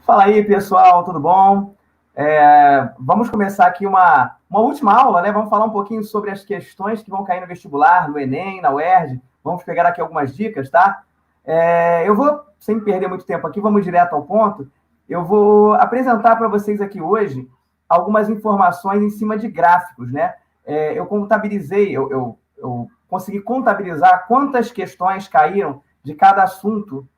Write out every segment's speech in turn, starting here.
Fala aí, pessoal, tudo bom? Vamos começar aqui uma última aula, né? Vamos falar um pouquinho sobre as questões que vão cair no vestibular, no Enem, na UERJ. Vamos pegar aqui algumas dicas, tá? Eu vou, sem perder muito tempo aqui, vamos direto ao ponto. Eu vou apresentar para vocês aqui hoje algumas informações em cima de gráficos, né? Eu contabilizei, eu consegui contabilizar quantas questões caíram de cada assunto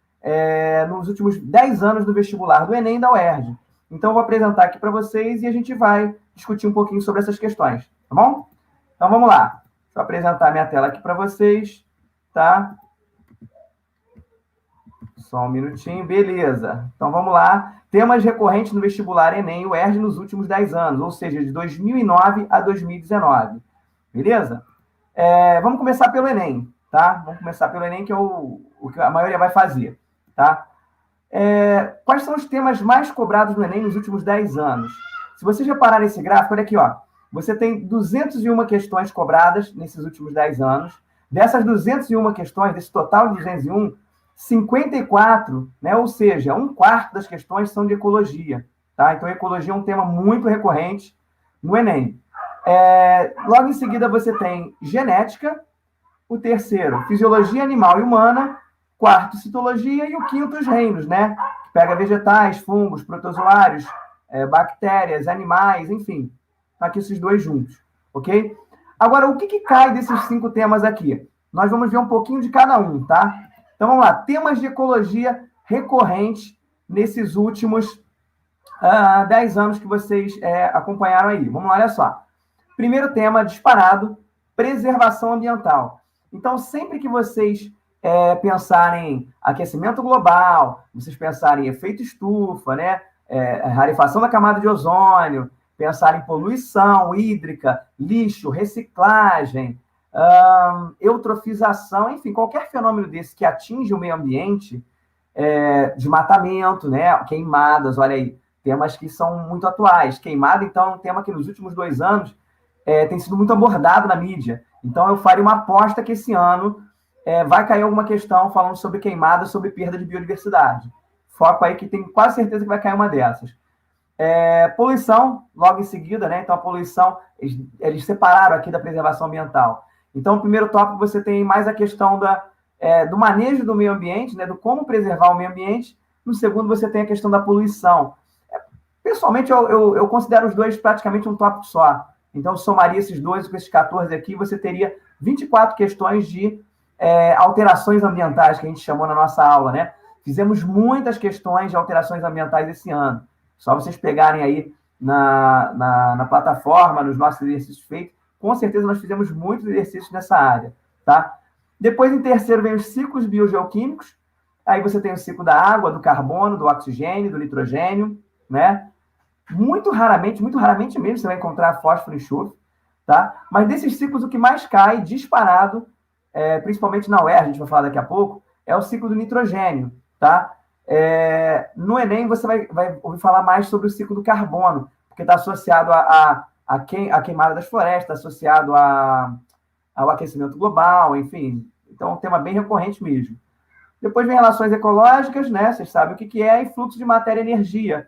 nos últimos 10 anos do vestibular, do Enem e da UERJ. Então, eu vou apresentar aqui para vocês e a gente vai discutir um pouquinho sobre essas questões, tá bom? Então, vamos lá. Deixa eu apresentar minha tela aqui para vocês, tá? Só um minutinho, beleza. Então, vamos lá. Temas recorrentes no vestibular Enem e UERJ nos últimos 10 anos, ou seja, de 2009 a 2019. Beleza? Vamos começar pelo Enem, tá? Vamos começar pelo Enem, que é o que a maioria vai fazer, tá? Quais são os temas mais cobrados no Enem nos últimos 10 anos? Se vocês repararem esse gráfico, olha aqui, ó. Você tem 201 questões cobradas nesses últimos 10 anos. Dessas 201 questões, desse total de 201, 54, né, ou seja, um quarto das questões são de ecologia, tá? Então, ecologia é um tema muito recorrente no Enem. Logo em seguida, você tem genética, o terceiro, fisiologia animal e humana, quarto, citologia, e o quinto, os reinos, né? Que pega vegetais, fungos, protozoários, bactérias, animais, enfim. Aqui esses dois juntos, ok? Agora, o que cai desses 5 temas aqui? Nós vamos ver um pouquinho de cada um, tá? Então, vamos lá. Temas de ecologia recorrentes nesses últimos 10 anos que vocês acompanharam aí. Vamos lá, olha só. Primeiro tema disparado, preservação ambiental. Então, sempre que vocês pensarem em aquecimento global, vocês pensarem em efeito estufa, né? Rarefação da camada de ozônio, pensar em poluição hídrica, lixo, reciclagem, eutrofização, enfim, qualquer fenômeno desse que atinge o meio ambiente, desmatamento, né? Queimadas, olha aí, temas que são muito atuais. Queimada, então, é um tema que nos últimos 2 anos tem sido muito abordado na mídia. Então, eu faria uma aposta que esse ano vai cair alguma questão falando sobre queimada, sobre perda de biodiversidade. Foco aí que tem quase certeza que vai cair uma dessas. Poluição, logo em seguida, né? Então, a poluição, eles separaram aqui da preservação ambiental. Então, no primeiro tópico, você tem mais a questão do manejo do meio ambiente, né? Do como preservar o meio ambiente. No segundo, você tem a questão da poluição. Pessoalmente, eu considero os dois praticamente um tópico só. Então, eu somaria esses dois com esses 14 aqui, você teria 24 questões de alterações ambientais, que a gente chamou na nossa aula, né? Fizemos muitas questões de alterações ambientais esse ano. Só vocês pegarem aí na plataforma, nos nossos exercícios feitos, com certeza nós fizemos muitos exercícios nessa área, tá? Depois, em terceiro, vem os ciclos biogeoquímicos. Aí você tem o ciclo da água, do carbono, do oxigênio, do nitrogênio, né? Muito raramente mesmo, você vai encontrar fósforo e enxofre, tá? Mas desses ciclos, o que mais cai, disparado, principalmente na UERJ, a gente vai falar daqui a pouco, é o ciclo do nitrogênio, tá? No Enem, você vai ouvir falar mais sobre o ciclo do carbono, porque está associado à queimada das florestas, associado ao aquecimento global, enfim. Então, é um tema bem recorrente mesmo. Depois vem relações ecológicas, né? Vocês sabem o que é, e fluxo de matéria e energia.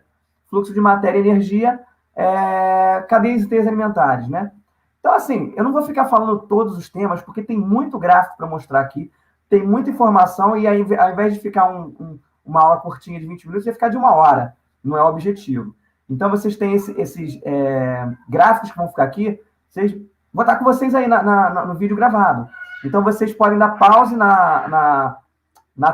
Fluxo de matéria e energia, cadeias e teias alimentares, né? Então, assim, eu não vou ficar falando todos os temas, porque tem muito gráfico para mostrar aqui, tem muita informação, e aí, ao invés de ficar uma aula curtinha de 20 minutos, vai ficar de 1 hora. Não é o objetivo. Então, vocês têm esses gráficos que vão ficar aqui, vou estar com vocês aí no vídeo gravado. Então, vocês podem dar pause na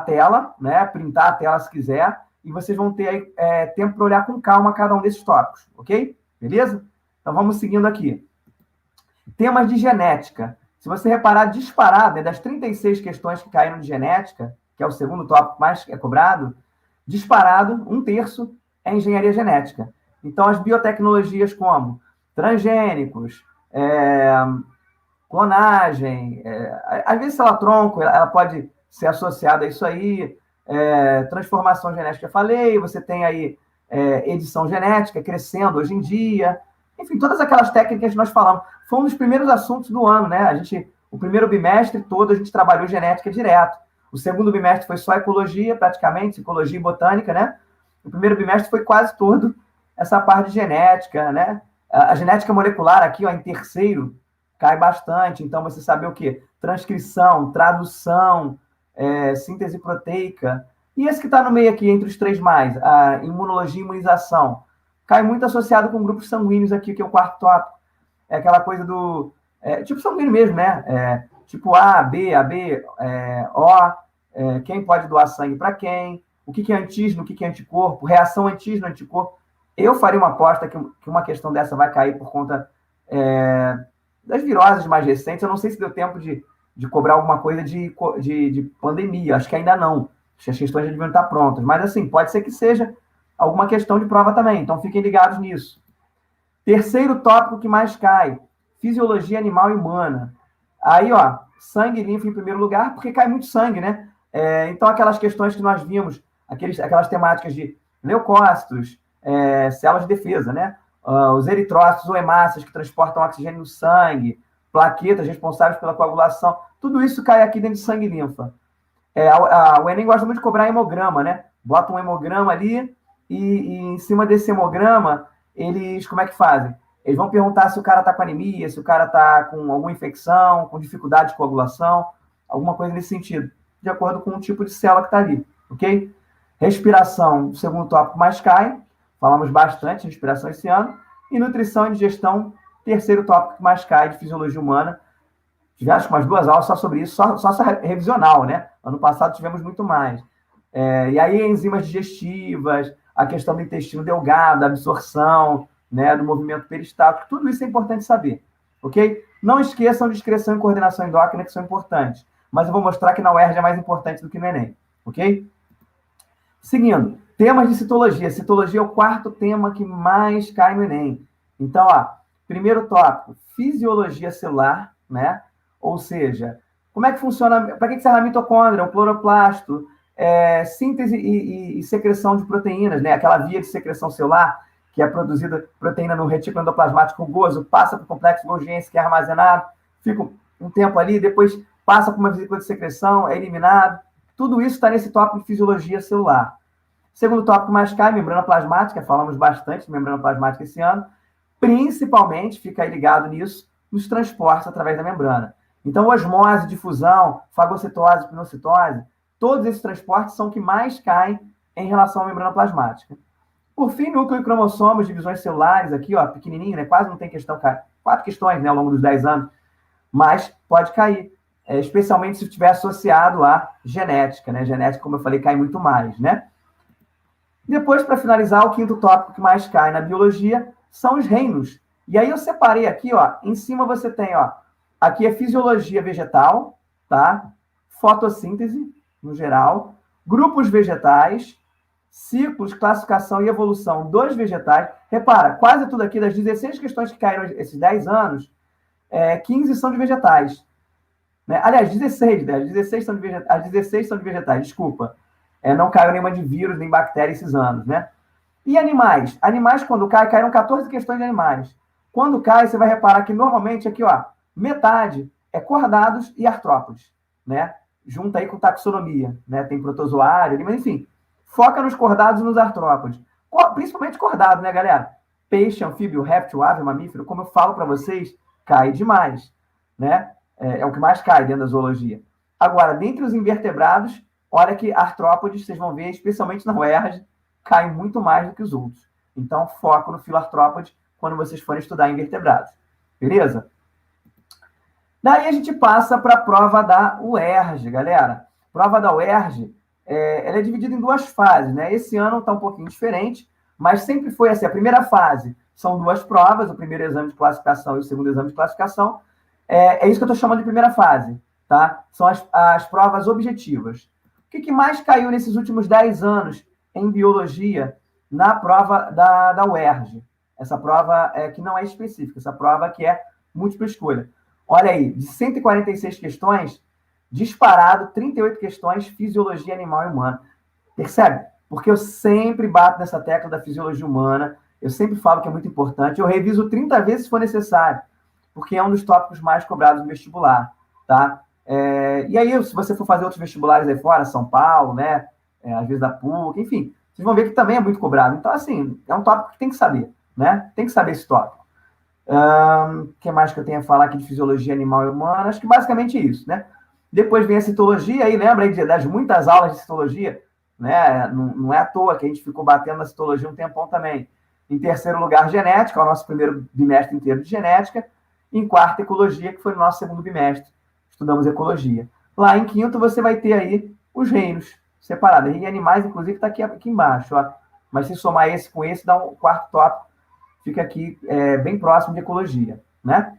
tela, né? Printar a tela se quiser, e vocês vão ter aí tempo para olhar com calma cada um desses tópicos, ok? Beleza? Então, vamos seguindo aqui. Temas de genética. Se você reparar, disparado, né, das 36 questões que caíram de genética, que é o segundo tópico mais cobrado, disparado, 1/3 é engenharia genética. Então, as biotecnologias como transgênicos, clonagem, às vezes, tronco, ela pode ser associada a isso aí, transformação genética, eu falei, você tem aí edição genética crescendo hoje em dia, enfim, todas aquelas técnicas que nós falamos. Foi um dos primeiros assuntos do ano, né? O primeiro bimestre todo a gente trabalhou genética direto. O segundo bimestre foi só ecologia, praticamente, ecologia e botânica, né? o primeiro bimestre foi quase todo essa parte de genética, né? A genética molecular aqui, ó, em terceiro, cai bastante. Então, você saber o quê? Transcrição, tradução, síntese proteica. E esse que está no meio aqui, entre os três mais, a imunologia e imunização, cai muito associado com grupos sanguíneos aqui, que é o quarto tópico. É aquela coisa do... tipo sanguíneo mesmo, né? Tipo A, B, AB, O, quem pode doar sangue para quem, o que é antígeno, o que é anticorpo, reação antígeno-anticorpo. Eu faria uma aposta que uma questão dessa vai cair por conta das viroses mais recentes. Eu não sei se deu tempo de cobrar alguma coisa de pandemia. Acho que ainda não. As questões já deviam estar prontas. Mas, assim, pode ser que seja alguma questão de prova também. Então, fiquem ligados nisso. Terceiro tópico que mais cai. Fisiologia animal e humana. Aí, ó, sangue e linfa em primeiro lugar, porque cai muito sangue, né? Então, aquelas questões que nós vimos, aquelas temáticas de leucócitos, células de defesa, né? Os eritrócitos ou hemácias que transportam oxigênio no sangue, plaquetas responsáveis pela coagulação, tudo isso cai aqui dentro de sangue e linfa. O Enem gosta muito de cobrar hemograma, né? Bota um hemograma ali e em cima desse hemograma, eles, como é que fazem? Eles vão perguntar se o cara está com anemia, se o cara está com alguma infecção, com dificuldade de coagulação, alguma coisa nesse sentido, de acordo com o tipo de célula que está ali, ok? Respiração, o segundo tópico mais cai, falamos bastante de respiração esse ano, e nutrição e digestão, terceiro tópico que mais cai, de fisiologia humana. Tivemos umas 2 aulas só sobre isso, só revisional, né? Ano passado tivemos muito mais. E aí, enzimas digestivas, a questão do intestino delgado, a absorção, né, do movimento peristáltico, tudo isso é importante saber, ok? Não esqueçam de excreção e coordenação endócrina, que são importantes, mas eu vou mostrar que na UERJ é mais importante do que no Enem, ok? Seguindo, temas de citologia. Citologia é o quarto tema que mais cai no Enem. Então, ó, primeiro tópico, fisiologia celular, né? Ou seja, como é que funciona, para que serve a mitocôndria, o cloroplasto, síntese e secreção de proteínas, né? Aquela via de secreção celular, que é produzida proteína no retículo endoplasmático rugoso, passa para o complexo Golgiense, que é armazenado, fica um tempo ali, depois passa para uma vesícula de secreção, é eliminado. Tudo isso está nesse tópico de fisiologia celular. Segundo tópico mais cai, membrana plasmática, falamos bastante de membrana plasmática esse ano, principalmente, fica aí ligado nisso, nos transportes através da membrana. Então, osmose, difusão, fagocitose, pinocitose, todos esses transportes são os que mais caem em relação à membrana plasmática. Por fim, núcleo e cromossomos, divisões celulares, aqui, ó, pequenininho, né? Quase não tem questão, 4 questões, né, ao longo dos 10 anos, mas pode cair, especialmente se estiver associado à genética, né? Genética, como eu falei, cai muito mais, né? Depois, para finalizar, o quinto tópico que mais cai na biologia são os reinos. E aí eu separei aqui, ó, em cima você tem, ó, aqui é fisiologia vegetal, tá? Fotossíntese, no geral, grupos vegetais, ciclos, classificação e evolução dos vegetais. Repara, quase tudo aqui, das 16 questões que caíram esses 10 anos, 15 são de vegetais. Né? Aliás, 16, né? As 16 são de vegetais, desculpa. Não caiu nenhuma de vírus, nem bactéria esses anos, né? E animais? Animais, quando caíram 14 questões de animais. Quando cai, você vai reparar que normalmente aqui, ó, metade é cordados e artrópodes, né? Junta aí com taxonomia, né? Tem protozoário, mas enfim, foca nos cordados e nos artrópodes. Principalmente cordado, né, galera? Peixe, anfíbio, réptil, ave, mamífero, como eu falo para vocês, cai demais, né? É o que mais cai dentro da zoologia. Agora, dentre os invertebrados, olha que artrópodes, vocês vão ver, especialmente na UERJ, caem muito mais do que os outros. Então, foco no filartrópode quando vocês forem estudar invertebrados. Beleza? Daí a gente passa para a prova da UERJ, galera. Prova da UERJ, ela é dividida em 2 fases, né? Esse ano está um pouquinho diferente, mas sempre foi assim. A primeira fase são 2 provas, o primeiro exame de classificação e o segundo exame de classificação. É isso que eu estou chamando de primeira fase, tá? São as provas objetivas. O que mais caiu nesses últimos 10 anos em biologia na prova da UERJ? Essa prova que não é específica, essa prova que é múltipla escolha. Olha aí, de 146 questões, disparado 38 questões, fisiologia animal e humana. Percebe? Porque eu sempre bato nessa tecla da fisiologia humana, eu sempre falo que é muito importante, eu reviso 30 vezes se for necessário, porque é um dos tópicos mais cobrados no vestibular, tá? E aí, se você for fazer outros vestibulares aí fora, São Paulo, né? Às vezes da PUC, enfim, Vocês vão ver que também é muito cobrado. Então, assim, é um tópico que tem que saber, né? Tem que saber esse tópico. O que mais que eu tenho a falar aqui de fisiologia animal e humana? Acho que basicamente isso, né? Depois vem a citologia, aí lembra aí das muitas aulas de citologia, né? Não é à toa que a gente ficou batendo na citologia um tempão também. Em terceiro lugar, genética, é o nosso primeiro bimestre inteiro de genética. Em quarto, ecologia, que foi o nosso segundo bimestre. Estudamos ecologia. Lá em quinto, você vai ter aí os reinos separados. E animais, inclusive, está aqui embaixo. Ó. Mas se somar esse com esse, dá um quarto tópico. Fica aqui bem próximo de ecologia, né?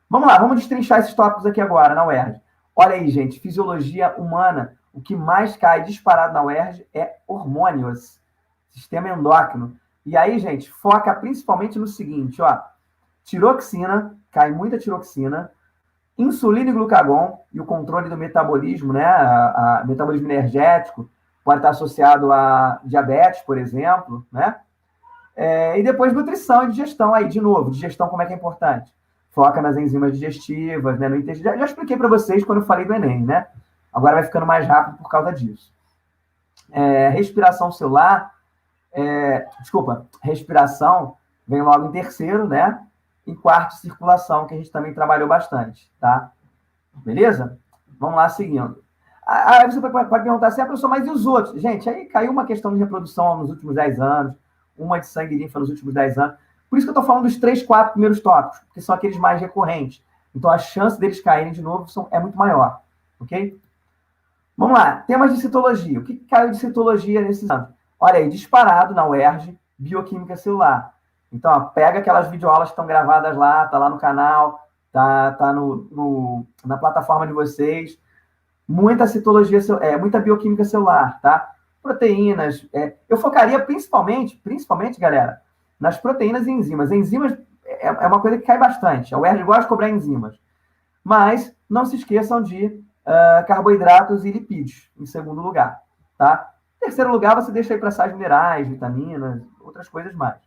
Vamos lá, vamos destrinchar esses tópicos aqui agora na UERJ. Olha aí, gente, fisiologia humana. O que mais cai disparado na UERJ é hormônios, sistema endócrino. E aí, gente, foca principalmente no seguinte, ó. Tiroxina, cai muita tiroxina, insulina e glucagon, e o controle do metabolismo, né? A metabolismo energético, pode estar associado a diabetes, por exemplo, né? E depois nutrição e digestão. Aí, de novo, digestão como é que é importante? Foca nas enzimas digestivas, né? No intestino. Já expliquei para vocês quando eu falei do Enem, né? Agora vai ficando mais rápido por causa disso. Respiração celular, respiração vem logo em terceiro, né? Em quarto, circulação, que a gente também trabalhou bastante, tá? Beleza? Vamos lá, seguindo. Aí você pode perguntar assim, professor, mas e os outros? Gente, aí caiu uma questão de reprodução nos últimos 10 anos, uma de sangue e linfa nos últimos 10 anos. Por isso que eu estou falando dos 3, 4 primeiros tópicos, porque são aqueles mais recorrentes. Então, a chance deles caírem de novo é muito maior, ok? Vamos lá, temas de citologia. O que caiu de citologia nesses anos? Olha aí, disparado na UERJ, bioquímica celular. Então, ó, pega aquelas videoaulas que estão gravadas lá, tá lá no canal, tá na plataforma de vocês. Muita citologia, muita bioquímica celular, tá? Proteínas. Eu focaria principalmente, galera, nas proteínas e enzimas. Enzimas é uma coisa que cai bastante. A UERJ gosta de cobrar enzimas. Mas não se esqueçam de carboidratos e lipídios, em segundo lugar, tá? Em terceiro lugar, você deixa aí para sais minerais, vitaminas, outras coisas mais.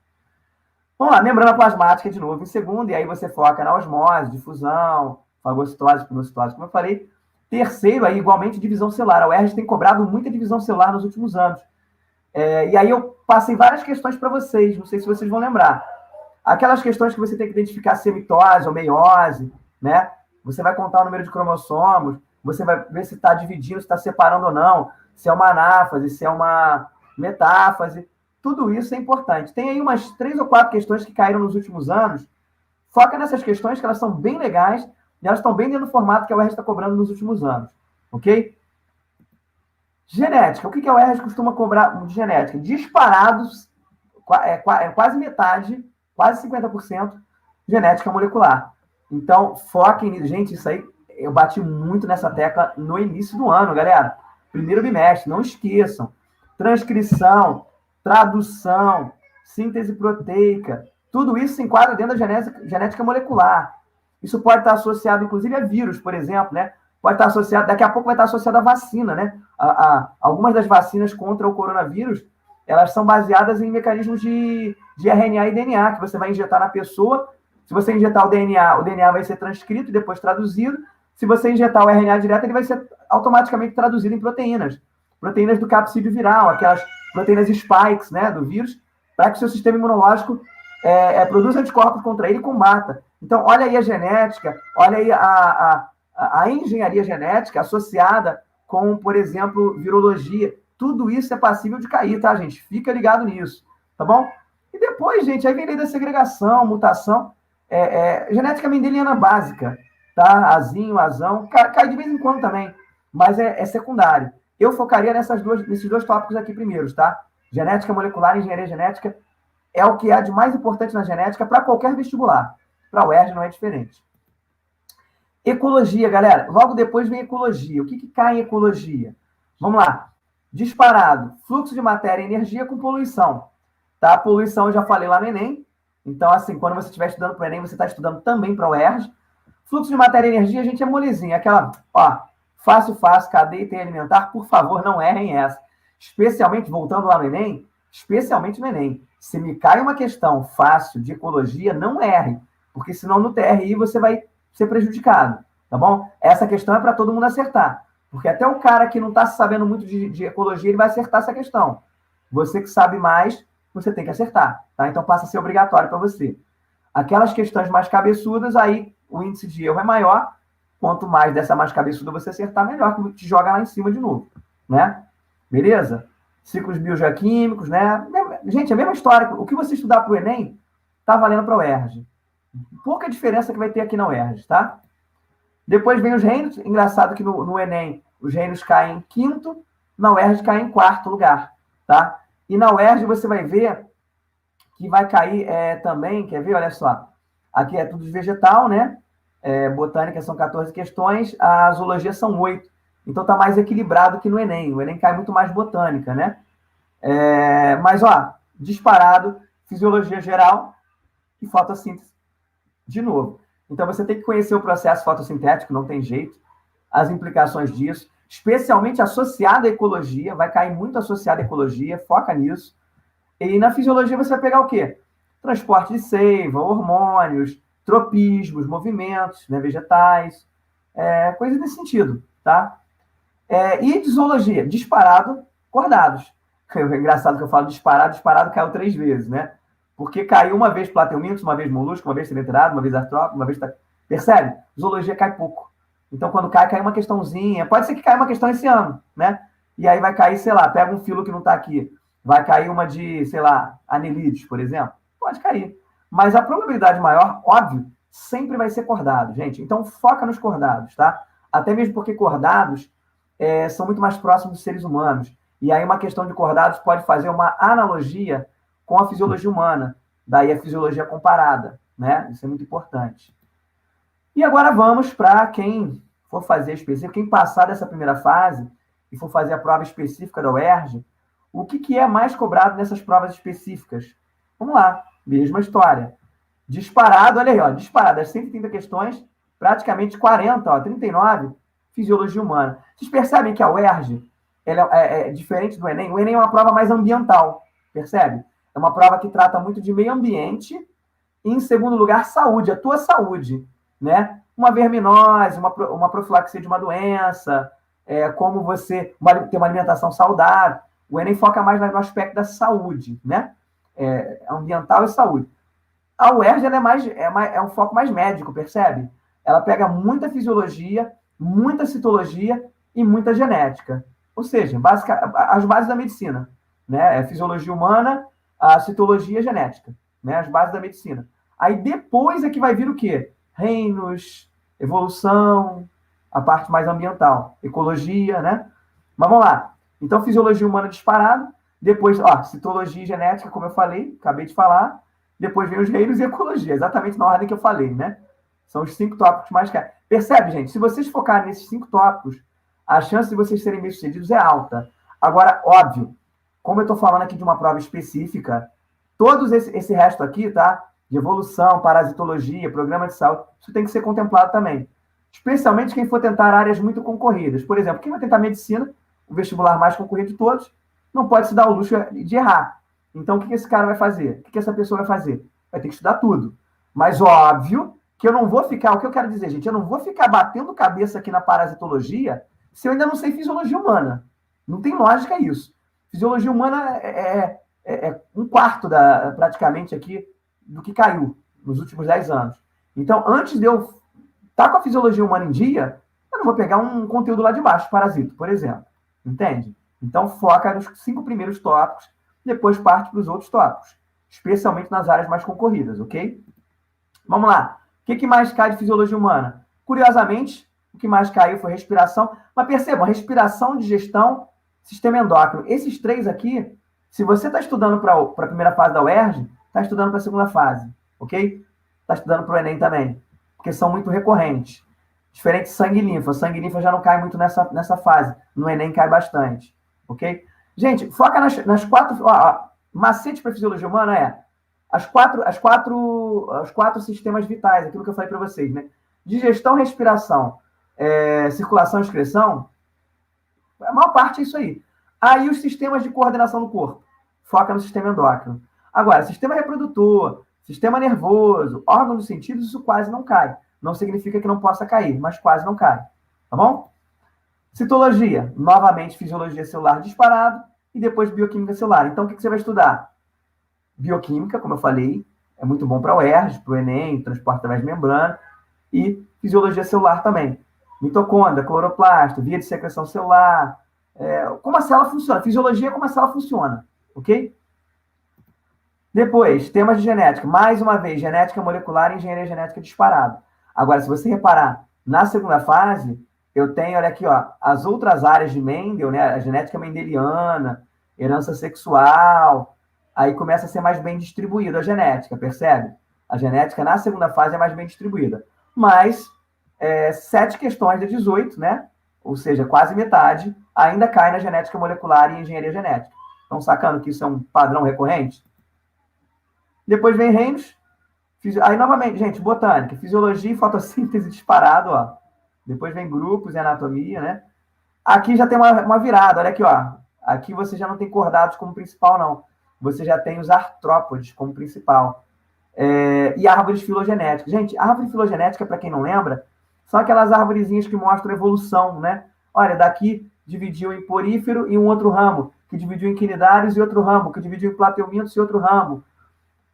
Vamos lá, membrana plasmática de novo em segundo, e aí você foca na osmose, difusão, fagocitose, pinocitose, como eu falei. Terceiro, aí, igualmente, divisão celular. A UERJ tem cobrado muita divisão celular nos últimos anos. E aí eu passei várias questões para vocês, não sei se vocês vão lembrar. Aquelas questões que você tem que identificar se é mitose ou meiose, né? Você vai contar o número de cromossomos, você vai ver se está dividindo, se está separando ou não, se é uma anáfase, se é uma metáfase. Tudo isso é importante. Tem aí umas 3 ou 4 questões que caíram nos últimos anos. Foca nessas questões, que elas são bem legais e elas estão bem dentro do formato que a UERJ está cobrando nos últimos anos. Ok? Genética. O que a UERJ costuma cobrar de genética? Disparados, quase metade, quase 50%, genética molecular. Então, foquem nisso. Gente, isso aí, eu bati muito nessa tecla no início do ano, galera. Primeiro bimestre, não esqueçam. Transcrição, tradução, síntese proteica, tudo isso se enquadra dentro da genética molecular. Isso pode estar associado, inclusive, a vírus, por exemplo, né? Pode estar associado, daqui a pouco vai estar associado à vacina, né? Algumas das vacinas contra o coronavírus, elas são baseadas em mecanismos de RNA e DNA, que você vai injetar na pessoa. Se você injetar o DNA vai ser transcrito e depois traduzido. Se você injetar o RNA direto, ele vai ser automaticamente traduzido em proteínas. Proteínas do capsídeo viral, aquelas proteínas spikes, né, do vírus, para que o seu sistema imunológico produza anticorpos contra ele e combata. Então, olha aí a genética, olha aí a engenharia genética associada com, por exemplo, virologia. Tudo isso é passível de cair, tá, gente? Fica ligado nisso, tá bom? E depois, gente, aí vem lei da segregação, mutação, genética mendeliana básica, tá? Azinho, azão, cai de vez em quando também, mas é secundário. Eu focaria nesses dois tópicos aqui primeiros, tá? Genética molecular e engenharia genética é o que há de mais importante na genética para qualquer vestibular. Para a UERJ não é diferente. Ecologia, galera. Logo depois vem ecologia. O que cai em ecologia? Vamos lá. Disparado. Fluxo de matéria e energia com poluição. Tá? A poluição eu já falei lá no Enem. Então, assim, quando você estiver estudando para o Enem, você está estudando também para a UERJ. Fluxo de matéria e energia, a gente é molezinha. Aquela, ó, fácil, cadeia e tem alimentar. Por favor, não errem essa. Especialmente, voltando lá no Enem, especialmente no Enem. Se me cai uma questão fácil de ecologia, não erre. Porque senão no TRI você vai ser prejudicado, tá bom? Essa questão é para todo mundo acertar. Porque até o cara que não está sabendo muito de ecologia, ele vai acertar essa questão. Você que sabe mais, você tem que acertar, tá? Então passa a ser obrigatório para você. Aquelas questões mais cabeçudas, aí o índice de erro é maior. Quanto mais dessa mais cabeçuda você acertar, melhor, que te joga lá em cima de novo, né? Beleza? Ciclos biogeoquímicos, né? Gente, a mesma história. O que você estudar para o Enem, tá valendo para o UERJ. Pouca diferença que vai ter aqui na UERJ, tá? Depois vem os reinos. Engraçado que no Enem os reinos caem em quinto, na UERJ cai em quarto lugar, tá? E na UERJ você vai ver que vai cair também, quer ver? Olha só. Aqui é tudo de vegetal, né? Botânica são 14 questões, a zoologia são 8. Então tá mais equilibrado que no Enem. O Enem cai muito mais botânica, né? Mas, ó, disparado, fisiologia geral e fotossíntese de novo. Então você tem que conhecer o processo fotossintético, não tem jeito, as implicações disso, especialmente associado à ecologia, vai cair muito associado à ecologia, foca nisso. E na fisiologia você vai pegar o quê? Transporte de seiva, hormônios, tropismos, movimentos, né, vegetais, coisa desse sentido, tá? E de zoologia, disparado, cordados. É engraçado que eu falo disparado caiu 3 vezes, né? Porque caiu uma vez plateumintos, uma vez molusco, uma vez sedenterado, uma vez artrópode, uma vez... Percebe? Zoologia cai pouco. Então, quando cai uma questãozinha. Pode ser que caia uma questão esse ano, né? E aí vai cair, sei lá, pega um filo que não está aqui. Vai cair uma de, sei lá, anelídeos, por exemplo. Pode cair. Mas a probabilidade maior, óbvio, sempre vai ser cordado, gente. Então, foca nos cordados, tá? Até mesmo porque cordados são muito mais próximos dos seres humanos. E aí uma questão de cordados pode fazer uma analogia com a fisiologia humana. Daí a fisiologia comparada, né? Isso é muito importante. E agora vamos para quem for fazer específico, quem passar dessa primeira fase e for fazer a prova específica da UERJ, o que é mais cobrado nessas provas específicas? Vamos lá, mesma história. Disparado, olha aí, ó, disparado, das 130 questões, praticamente 40, ó, 39, fisiologia humana. Vocês percebem que a UERJ ela é diferente do Enem? O Enem é uma prova mais ambiental, percebe? É uma prova que trata muito de meio ambiente e, em segundo lugar, saúde, a tua saúde, né? Uma verminose, uma profilaxia de uma doença, como você ter uma alimentação saudável. O Enem foca mais no aspecto da saúde, né? Ambiental e saúde. A UERJ ela é um foco mais médico, percebe? Ela pega muita fisiologia, muita citologia e muita genética. Ou seja, as bases da medicina, né? Fisiologia humana, a citologia e a genética, né? As bases da medicina. Aí depois é que vai vir o quê? Reinos, evolução, a parte mais ambiental, ecologia, né? Mas vamos lá. Então, fisiologia humana disparado, depois, ó, citologia e genética, como eu falei, acabei de falar, depois vem os reinos e ecologia, exatamente na ordem que eu falei, né? São os 5 tópicos mais caros. Percebe, gente? Se vocês focarem nesses 5 tópicos, a chance de vocês serem bem-sucedidos é alta. Agora, óbvio, como eu estou falando aqui de uma prova específica, todos esse resto aqui, tá? De evolução, parasitologia, programa de saúde, isso tem que ser contemplado também. Especialmente quem for tentar áreas muito concorridas. Por exemplo, quem vai tentar medicina, o vestibular mais concorrido de todos, não pode se dar o luxo de errar. Então, o que esse cara vai fazer? O que essa pessoa vai fazer? Vai ter que estudar tudo. Mas, óbvio, que eu não vou ficar... O que eu quero dizer, gente? Eu não vou ficar batendo cabeça aqui na parasitologia se eu ainda não sei fisiologia humana. Não tem lógica isso. Fisiologia humana é um quarto, praticamente, aqui do que caiu nos últimos 10 anos. Então, antes de eu estar com a fisiologia humana em dia, eu não vou pegar um conteúdo lá de baixo, parasito, por exemplo. Entende? Então, foca nos 5 primeiros tópicos, depois parte para os outros tópicos, especialmente nas áreas mais concorridas, ok? Vamos lá. O que mais cai de fisiologia humana? Curiosamente, o que mais caiu foi respiração. Mas percebam, respiração, digestão, sistema endócrino. Esses 3 aqui, se você está estudando para a primeira fase da UERJ, está estudando para a segunda fase, ok? Está estudando para o Enem também, porque são muito recorrentes. Diferente de sangue e linfa. Sangue e linfa já não cai muito nessa fase. No Enem cai bastante, ok? Gente, foca nas 4... macete para fisiologia humana os quatro sistemas vitais, aquilo que eu falei para vocês, né? Digestão, respiração, circulação e excreção, a maior parte é isso aí. Aí os sistemas de coordenação do corpo. Foca no sistema endócrino. Agora, sistema reprodutor, sistema nervoso, órgão dos sentidos, isso quase não cai. Não significa que não possa cair, mas quase não cai. Tá bom? Citologia, novamente, fisiologia celular disparado. e depois bioquímica celular. Então, o que você vai estudar? Bioquímica, como eu falei, é muito bom para o UERJ, para o Enem, transporte através de membrana, e fisiologia celular também. Mitocôndria, cloroplasto, via de secreção celular, como a célula funciona, fisiologia como a célula funciona, ok? Depois, temas de genética. Mais uma vez, genética molecular e engenharia genética disparado. Agora, se você reparar, na segunda fase, eu tenho, olha aqui, ó, as outras áreas de Mendel, né? A genética mendeliana, herança sexual, aí começa a ser mais bem distribuída a genética, percebe? A genética na segunda fase é mais bem distribuída. Mas 7 questões de 18, né? Ou seja, quase metade, ainda cai na genética molecular e engenharia genética. Estão sacando que isso é um padrão recorrente? Depois vem reinos. Aí, novamente, gente, botânica, fisiologia e fotossíntese disparado, ó. Depois vem grupos e anatomia, né? Aqui já tem uma virada, olha aqui, ó. Aqui você já não tem cordados como principal, não. Você já tem os artrópodes como principal. E árvores filogenéticas. Gente, árvore filogenética, para quem não lembra, são aquelas árvorezinhas que mostram evolução, né? Olha, daqui dividiu em porífero e um outro ramo, que dividiu em quinidários e outro ramo, que dividiu em plateumintos e outro ramo.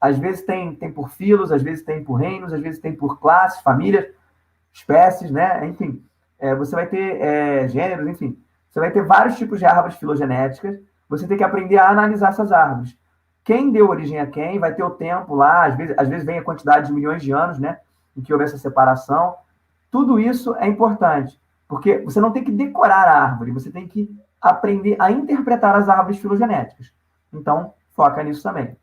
Às vezes tem por filos, às vezes tem por reinos, às vezes tem por classes, famílias, espécies, né? Enfim, você vai ter gêneros, enfim. Você vai ter vários tipos de árvores filogenéticas. Você tem que aprender a analisar essas árvores. Quem deu origem a quem, vai ter o tempo lá, às vezes vem a quantidade de milhões de anos, né? Em que houve essa separação. Tudo isso é importante, porque você não tem que decorar a árvore, você tem que aprender a interpretar as árvores filogenéticas. Então, foca nisso também.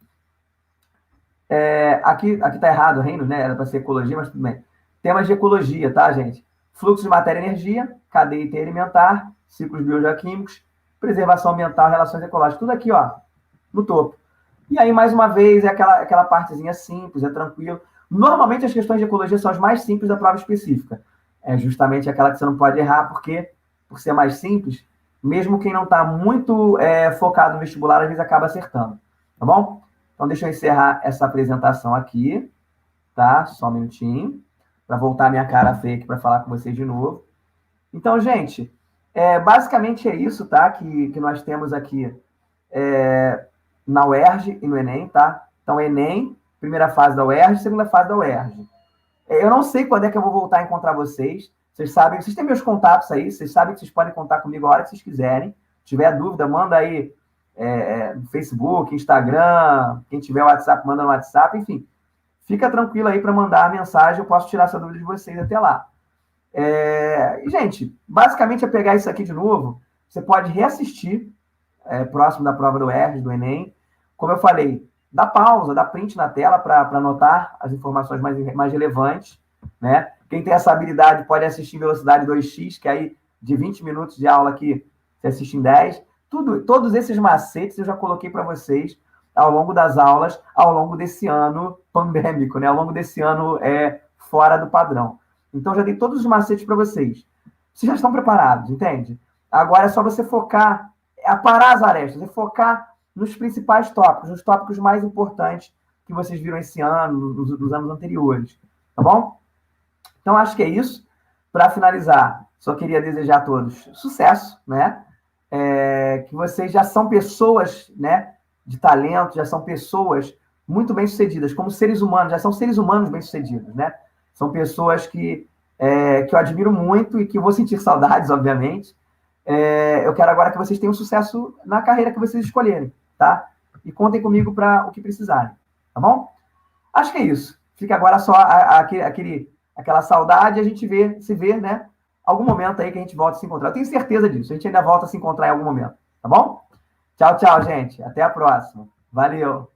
Aqui tá errado, reino, né? Era para ser ecologia, mas tudo bem. Temas de ecologia, tá, gente? Fluxo de matéria e energia, cadeia interalimentar, ciclos biogeoquímicos, preservação ambiental, relações ecológicas, tudo aqui, ó, no topo. E aí, mais uma vez, é aquela partezinha simples, é tranquilo. Normalmente, as questões de ecologia são as mais simples da prova específica. É justamente aquela que você não pode errar, porque, por ser mais simples, mesmo quem não está muito focado no vestibular, às vezes acaba acertando. Tá bom? Então, deixa eu encerrar essa apresentação aqui, tá? Só um minutinho, para voltar minha cara feia aqui para falar com vocês de novo. Então, gente, basicamente é isso, tá? Que nós temos aqui na UERJ e no Enem, tá? Então, Enem, primeira fase da UERJ, segunda fase da UERJ. Eu não sei quando é que eu vou voltar a encontrar vocês. Vocês sabem, vocês têm meus contatos aí, vocês sabem que vocês podem contar comigo a hora que vocês quiserem. Se tiver dúvida, manda aí no Facebook, Instagram, quem tiver WhatsApp, manda no WhatsApp, enfim. Fica tranquilo aí para mandar a mensagem, eu posso tirar essa dúvida de vocês até lá. E, gente, basicamente é pegar isso aqui de novo, você pode reassistir próximo da prova do UERJ, do Enem. Como eu falei, dá pausa, dá print na tela para anotar as informações mais relevantes, né? Quem tem essa habilidade pode assistir em velocidade 2x, que aí de 20 minutos de aula aqui, você assiste em 10. Todos esses macetes eu já coloquei para vocês ao longo das aulas, ao longo desse ano pandêmico, né? Ao longo desse ano fora do padrão. Então, já dei todos os macetes para vocês. Vocês já estão preparados, entende? Agora é só você focar, aparar as arestas, e focar nos principais tópicos, nos tópicos mais importantes que vocês viram esse ano, nos anos anteriores. Tá bom? Então, acho que é isso. Para finalizar, só queria desejar a todos sucesso, né? Que vocês já são pessoas, né, de talento, já são pessoas muito bem-sucedidas, como seres humanos, já são seres humanos bem-sucedidos, né? São pessoas que eu admiro muito e que vou sentir saudades, obviamente. Eu quero agora que vocês tenham sucesso na carreira que vocês escolherem, tá? E contem comigo para o que precisarem, tá bom? Acho que é isso. Fica agora só aquela saudade e a gente se vê, né? Algum momento aí que a gente volta a se encontrar. Eu tenho certeza disso. A gente ainda volta a se encontrar em algum momento, tá bom? Tchau, tchau, gente. Até a próxima. Valeu!